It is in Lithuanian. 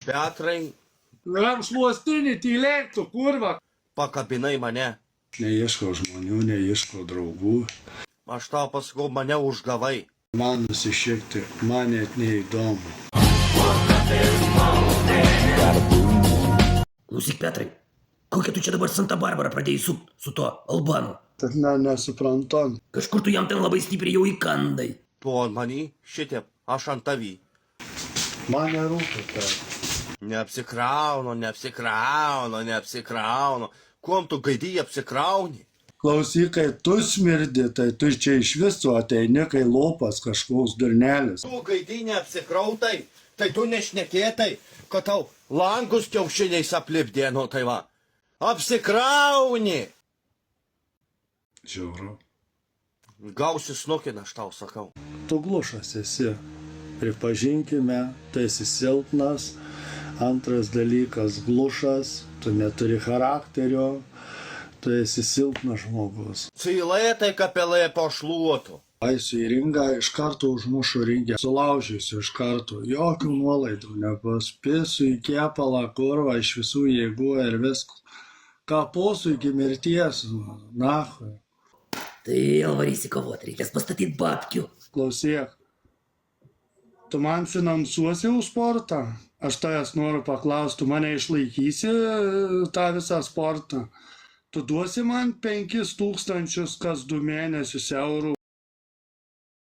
Petrai, Ramšluostinį tylėk, tu kurva. pakabinai mane. Neieškau žmonių, neieškau draugų. Aš tau pasakau, mane užgavai. Man nusišiekti, man net neįdomu. Klausyk, Petrai, kokią tu čia dabar Santa Barbara pradėjai su tuo Albanu? Tad nesuprantu. Kažkur tu jam ten labai stipriai jau įkandai. Tu ant manį, šitiep, aš ant tavį. Man nerūpi tai. Neapsikraunu. Kuom tu gaidį apsikrauni? Klausyk, kai tu smirdi, tai tu čia iš viso ateini, kai lopas kažkoks durnelis. Tu gaidį neapsikrautai, tai tu nešnekėtai, kad tau langus kiaušiniais aplipdė, nu tai va. Apsikrauni! Žiauru. Gausi snukina, aš tau sakau. Tu glušas esi. Pripažinkime, tu esi silpnas. Antras dalykas, glušas, tu neturi charakterio, tu esi silpnas žmogus. Cilėtai kapelė po šluotų. Eisiu į ringą, iš karto užmušu ringę, sulaužysiu iš karto, jokių nuolaidų, nepaspėsiu į kepalą, kurvą iš visų jėgų ir viską. Kaposiu iki mirties, nahui. Tai vėl varysi kovot, reikės pastatyti babkių. Klausyk, tu man finansuosi už sportą? Aš tavęs noriu paklausti, tu mane išlaikysi tą visą sportą? Tu duosi man 5 000 kas 2 mėnesius eurų?